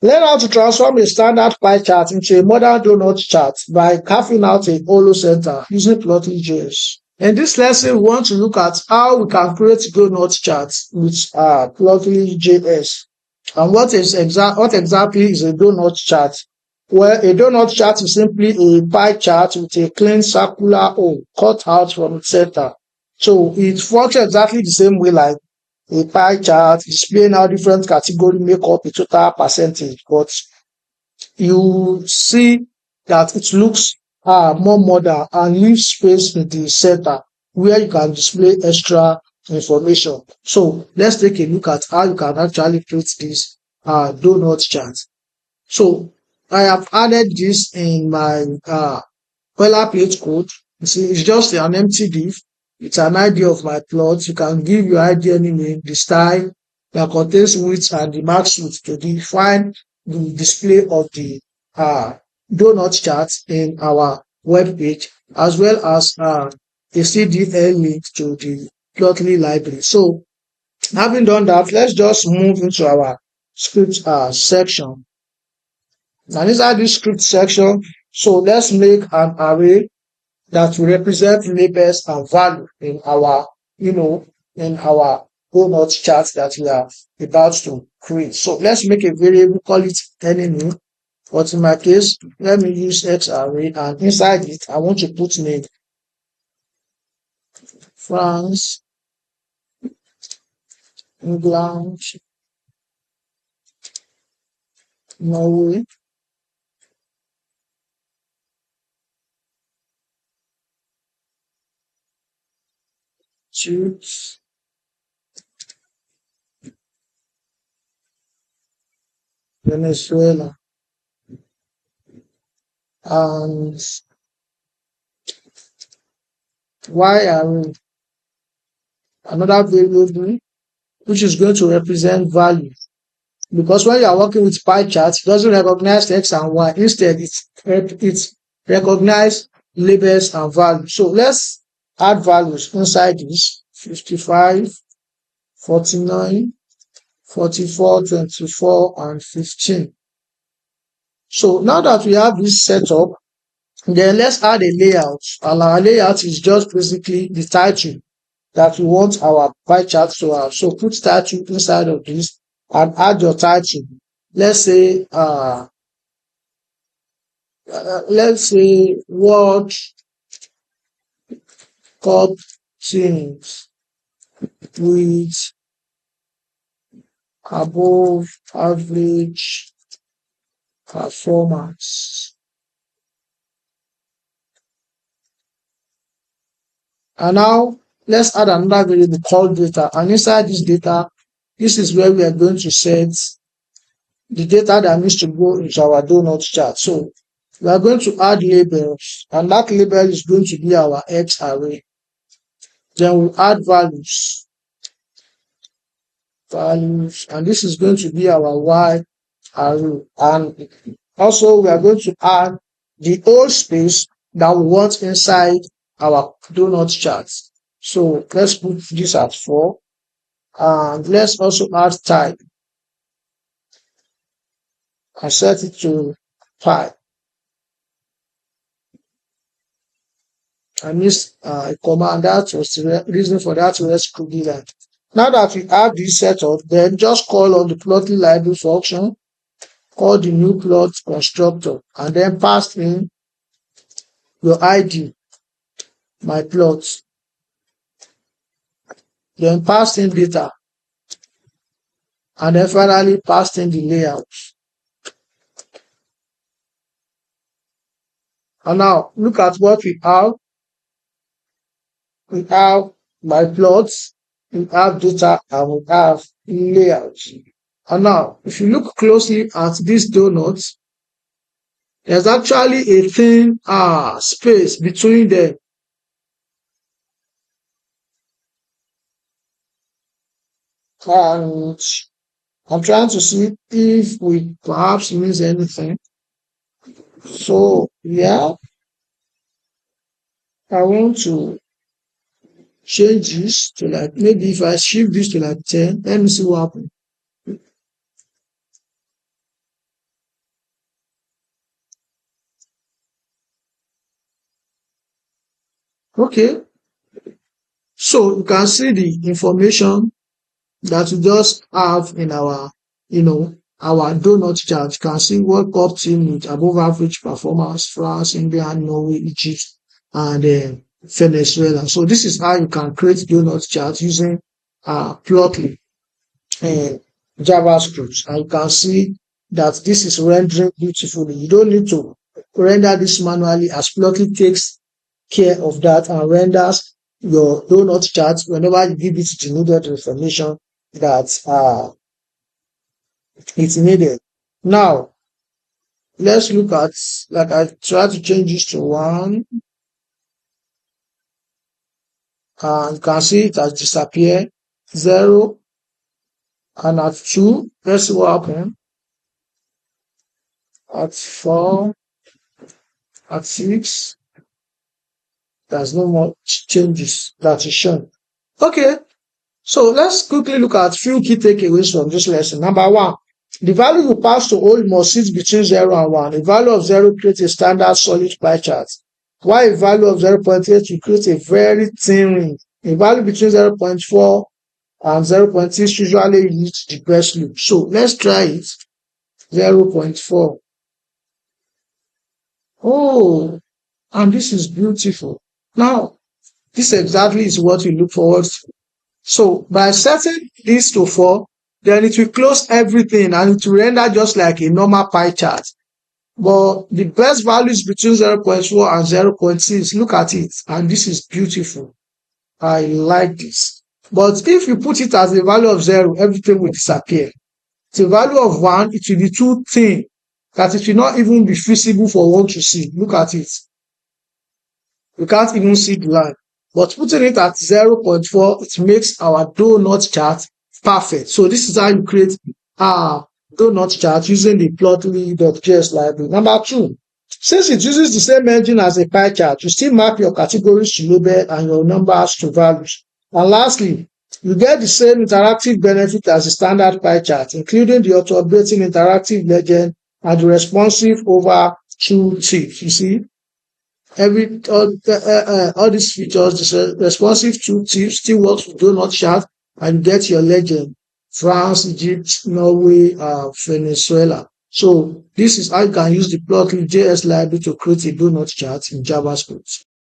Learn how to transform a standard pie chart into a modern donut chart by carving out a hollow center using Plotly.js. In this lesson, we want to look at how we can create donut charts with Plotly.js. And what exactly is a donut chart? Well, a donut chart is simply a pie chart with a clean circular hole cut out from its center. So it functions exactly the same way like a pie chart, displaying how different categories make up a total percentage, but you see that it looks more modern and leaves space in the center where you can display extra information. So let's take a look at how you can actually create this donut chart. So I have added this in my boilerplate code. You see, it's just an empty div. It's an ID of my plot. You can give your ID any name, the style that contains width and the max width to define the display of the uh, donut chart in our web page, as well as a CDL link to the Plotly library. So having done that, let's just move into our script section. And inside this script section, so let's make an array that will represent labels and value in our, in our donut chart that we are about to create. So let's make a variable, call it any name. But in my case, let me use X array, and inside it, I want to put name France, England, Norway, choose Venezuela, and Y array, another variable which is going to represent value. Because when you are working with pie charts, it doesn't recognize X and Y. Instead, it recognizes labels and values. So let's add values inside this 55, 49, 44, 24, and 15. So now that we have this set up, then let's add a layout. And our layout is just basically the title that we want our pie chart to have. So put title inside of this and add your title. Let's say World Cup teams with above average performance. And now let's add another variable called data. And inside this data, this is where we are going to set the data that needs to go into our donut chart. So we are going to add labels, and that label is going to be our X array. Then we'll add values, and this is going to be our Y array. And also we are going to add the whole space that we want inside our donut chart. So let's put this at 4, and let's also add type and set it to pi. I missed a command. That was the reason for that rescue that. Now that we have this set up, then just call on the plotly library function, call the new plot constructor, and then pass in your ID, my plot. Then pass in data, and then finally pass in the layout. And now look at what we have. We have my plots, we have data, and we have layouts. And now, if you look closely at these donuts, there's actually a thin space between them. And I'm trying to see if we perhaps miss anything. So, yeah, I want to change this to like, maybe if I shift this to like 10, let me see what happens. Okay, so you can see the information that we just have in our, our donut chart. You can see World Cup team with above average performance: France, England, Norway, Egypt, and Venezuela. So this is how you can create donut chart using Plotly and JavaScript. And you can see that this is rendering beautifully. You don't need to render this manually, as Plotly takes care of that and renders your donut chart whenever you give it the needed information that it's needed. Now, let's look at, like I try to change this to 1, and you can see it has disappeared. 0, and at 2, let's see what happened. At 4, at 6, there's no more changes that is shown. Okay, so let's quickly look at few key takeaways from this lesson. Number 1, the value you pass to old must sit between 0 and 1. A value of 0 creates a standard solid pie chart, while a value of 0.8 will create a very thin ring. A value between 0.4 and 0.6 usually yields the best loop. So let's try it. 0.4. Oh, and this is beautiful. Now, this exactly is what we look forward to. So by setting this to 4, then it will close everything and it will render just like a normal pie chart. But the best value is between 0.4 and 0.6. Look at it. And this is beautiful. I like this. But if you put it as a value of 0, everything will disappear. The value of 1, it will be too thin that it will not even be feasible for one to see. Look at it. You can't even see the line. But putting it at 0.4, it makes our donut chart perfect. So this is how you create a donut chart using the plotly.js library. Number 2, since it uses the same engine as a pie chart, you still map your categories to label and your numbers to values. And lastly, you get the same interactive benefit as the standard pie chart, including the auto-updating interactive legend and the responsive over tooltips. You see, all these features, the responsive tooltips still works with donut chart, and get your legend: France, Egypt, Norway, Venezuela. So this is how you can use the Plotly JS library to create a donut chart in JavaScript.